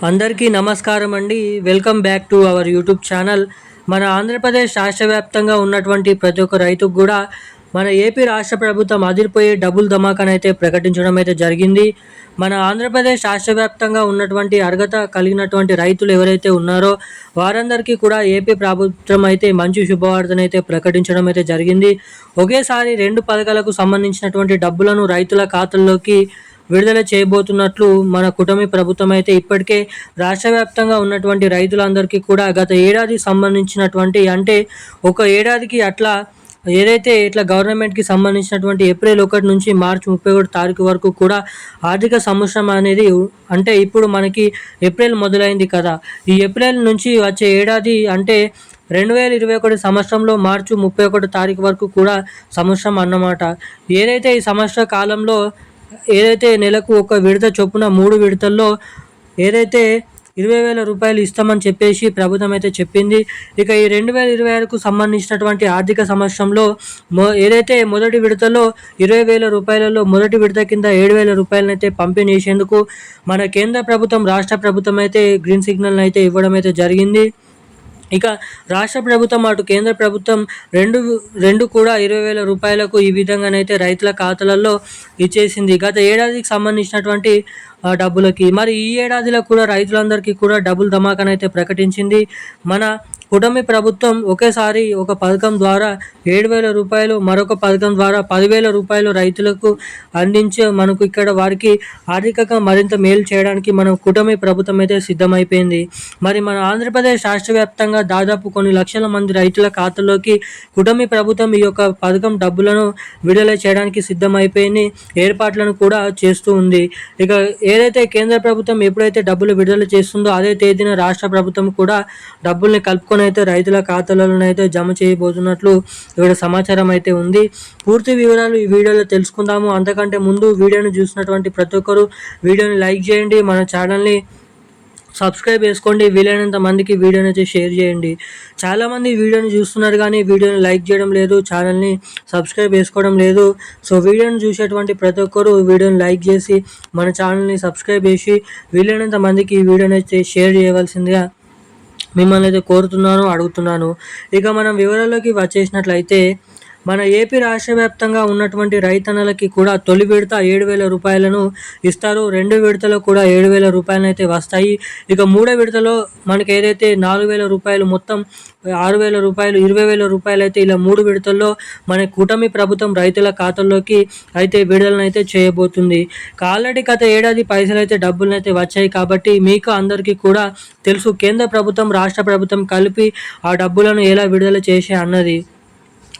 అందరికీ నమస్కారం అండి. Welcome back to our YouTube channel. మన ఆంధ్రప్రదేశ్ రాష్ట్ర వ్యాప్తంగా ఉన్నటువంటి ప్రతి ఒక్క రైతుకు కూడా మన ఏపీ రాష్ట్ర ప్రభుత్వం అదిరిపోయే డబుల్ ధమాకానైతే ప్రకటించడం అయితే జరిగింది. మన ఆంధ్రప్రదేశ్ రాష్ట్ర వ్యాప్తంగా ఉన్నటువంటి అర్హత కలిగినటువంటి రైతులు ఎవరైతే ఉన్నారో వారందరికీ కూడా ఏపీ ప్రభుత్వం అయితే మంచి శుభవార్తనైతే ప్రకటించడం అయితే జరిగింది. ఒకేసారి 2 పథకాలకు సంబంధించినటువంటి డబ్బులను రైతుల ఖాతాల్లోకి విడుదల చేయబోతున్నట్లు మన కూటమి ప్రభుత్వం అయితే ఇప్పటికే రాష్ట్ర వ్యాప్తంగా ఉన్నటువంటి రైతులందరికీ కూడా గత ఏడాది సంబంధించినటువంటి అంటే ఒక ఏడాదికి అట్లా ఏదైతే ఇట్లా గవర్నమెంట్కి సంబంధించినటువంటి ఏప్రిల్ 1 నుంచి మార్చి 31 తారీఖు వరకు కూడా ఆర్థిక సంవత్సరం అనేది అంటే ఇప్పుడు మనకి ఏప్రిల్ మొదలైంది కదా. ఈ ఏప్రిల్ నుంచి వచ్చే ఏడాది అంటే 2021 సంవత్సరంలో మార్చి 31 తారీఖు వరకు కూడా సంవత్సరం అన్నమాట. ఏదైతే ఈ సంవత్సర కాలంలో ఏదైతే నెలకు ఒక విడత చొప్పున 3 విడతల్లో ఏదైతే 20,000 రూపాయలు ఇస్తామని చెప్పేసి ప్రభుత్వం అయితే చెప్పింది. ఇక ఈ 2026కు సంబంధించినటువంటి ఆర్థిక సంవత్సరంలో ఏదైతే మొదటి విడతలో 20,000 రూపాయలలో మొదటి విడత కింద 7,000 రూపాయలనైతే పంపిణీ చేసేందుకు మన కేంద్ర ప్రభుత్వం రాష్ట్ర ప్రభుత్వం అయితే గ్రీన్ సిగ్నల్ అయితే ఇవ్వడం అయితే జరిగింది. ఇక రాష్ట్ర ప్రభుత్వం అటు కేంద్ర ప్రభుత్వం రెండు కూడా 20,000 రూపాయలకు ఈ విధంగానైతే రైతుల ఖాతాలలో ఇచ్చేసింది గత ఏడాదికి సంబంధించినటువంటి డబ్బులకి. మరి ఈ ఏడాదిలో కూడా రైతులందరికీ కూడా డబ్బులు ధమాకానైతే ప్రకటించింది మన కూటమి ప్రభుత్వం. ఒకేసారి ఒక పథకం ద్వారా 7,000 రూపాయలు, మరొక పథకం ద్వారా 10,000 రూపాయలు రైతులకు అందించే మనకు ఇక్కడ వారికి ఆర్థికంగా మరింత మేలు చేయడానికి మన కూటమి ప్రభుత్వం అయితే సిద్ధమైపోయింది. మరి మన ఆంధ్రప్రదేశ్ రాష్ట్ర వ్యాప్తంగా దాదాపు కొన్ని లక్షల మంది రైతుల ఖాతాలోకి కూటమి ప్రభుత్వం ఈ యొక్క పథకం డబ్బులను విడుదల చేయడానికి సిద్ధమైపోయింది, ఏర్పాట్లను కూడా చేస్తూ ఉంది. ఇక ఏదైతే కేంద్ర ప్రభుత్వం ఎప్పుడైతే డబ్బులు విడుదల చేస్తుందో అదే తేదీన రాష్ట్ర ప్రభుత్వం కూడా డబ్బుల్ని కలుపుకొని అయితే రైతుల ఖాతాలలోనైతే జమ చేయబోతున్నట్లు ఇక్కడ సమాచారం అయితే ఉంది. పూర్తి వివరాలు ఈ వీడియోలో తెలుసుకుందాము. అంతకంటే ముందు వీడియోని చూసినటువంటి ప్రతి ఒక్కరు వీడియోని లైక్ చేయండి, మన ఛానల్ని సబ్స్క్రైబ్ చేసుకోండి, వీలైనంత మందికి వీడియోని అయితే షేర్ చేయండి. చాలామంది వీడియోని చూస్తున్నారు కానీ వీడియోని లైక్ చేయడం లేదు, ఛానల్ని సబ్స్క్రైబ్ చేసుకోవడం లేదు. సో వీడియోని చూసేటువంటి ప్రతి ఒక్కరు వీడియోని లైక్ చేసి మన ఛానల్ని సబ్స్క్రైబ్ చేసి వీలైనంత మందికి ఈ వీడియోని అయితే షేర్ చేయవలసిందిగా మిమ్మల్ని అయితే కోరుతున్నాను, అడుగుతున్నాను. ఇక మనం వివరాల్లోకి వచ్చేసినట్లయితే మన ఏపీ రాష్ట్ర వ్యాప్తంగా ఉన్నటువంటి రైతన్నలకి కూడా తొలి విడత 7,000 రూపాయలను ఇస్తారు. 2 విడతలో కూడా 7,000 రూపాయలు అయితే వస్తాయి. ఇక 3వ విడతలో మనకి ఏదైతే 4,000 రూపాయలు మొత్తం 6,000 రూపాయలు 20,000 రూపాయలు అయితే ఇలా 3 విడతల్లో మన కూటమి ప్రభుత్వం రైతుల ఖాతాల్లోకి అయితే విడుదలనైతే చేయబోతుంది. ఆల్రెడీ గత ఏడాది పైసలు అయితే డబ్బులను అయితే వచ్చాయి కాబట్టి మీకు అందరికీ కూడా తెలుసు కేంద్ర ప్రభుత్వం రాష్ట్ర ప్రభుత్వం కలిపి ఆ డబ్బులను ఎలా విడుదల చేసే అన్నది.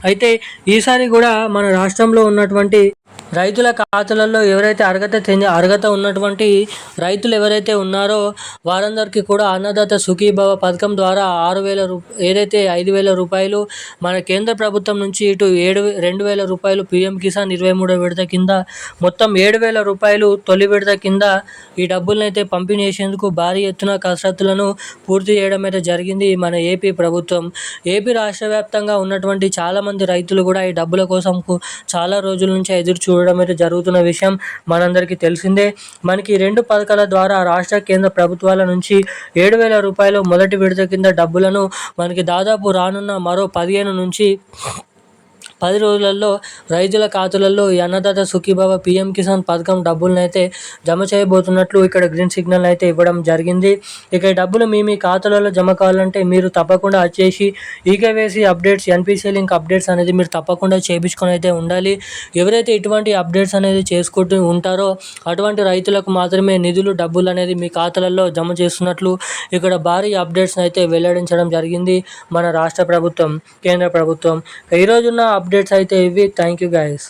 అయితే ఈసారి కూడా మన రాష్ట్రంలో ఉన్నటువంటి రైతుల ఖాతాలలో ఎవరైతే అర్హత ఉన్నటువంటి రైతులు ఎవరైతే ఉన్నారో వారందరికీ కూడా అన్నదాత సుఖీభవ పథకం ద్వారా 6,000 ఏదైతే 5,000 రూపాయలు మన కేంద్ర ప్రభుత్వం నుంచి ఇటు 2,000 రూపాయలు పీఎం కిసాన్ 23వ విడత కింద మొత్తం 7,000 రూపాయలు తొలి విడత కింద ఈ డబ్బులను అయితే పంపిణీ చేసేందుకు భారీ ఎత్తున కసరత్తులను పూర్తి చేయడం అయితే జరిగింది మన ఏపీ ప్రభుత్వం. ఏపీ రాష్ట్ర వ్యాప్తంగా ఉన్నటువంటి చాలామంది రైతులు కూడా ఈ డబ్బుల కోసం చాలా రోజుల నుంచి ఎదురు చూడడం అయితే జరుగుతున్న విషయం మనందరికీ తెలిసిందే. మనకి 2 పథకాల ద్వారా రాష్ట్ర కేంద్ర ప్రభుత్వాల నుంచి 7,000 రూపాయలు మొదటి విడత కింద డబ్బులను మనకి దాదాపు రానున్న మరో 15 నుంచి 10 రోజులలో రైతుల ఖాతాలలో ఈ అన్నదాత సుఖీభవ పీఎం కిసాన్ పథకం డబ్బులను అయితే జమ చేయబోతున్నట్లు ఇక్కడ గ్రీన్ సిగ్నల్ అయితే ఇవ్వడం జరిగింది. ఇక ఈ డబ్బులు మీ ఖాతాలలో జమ కావాలంటే మీరు తప్పకుండా వచ్చేసి eKYC updates, NPC link updates అనేది మీరు తప్పకుండా చేయించుకొని అయితే ఉండాలి. ఎవరైతే ఇటువంటి అప్డేట్స్ అనేది చేసుకుంటూ ఉంటారో అటువంటి రైతులకు మాత్రమే నిధులు డబ్బులు అనేది మీ ఖాతాలలో జమ చేస్తున్నట్లు ఇక్కడ భారీ అప్డేట్స్ అయితే వెల్లడించడం జరిగింది మన రాష్ట్ర ప్రభుత్వం, కేంద్ర ప్రభుత్వం. ఈరోజున్న అప్డేట్స్ అయితే ఇవి. Thank you guys.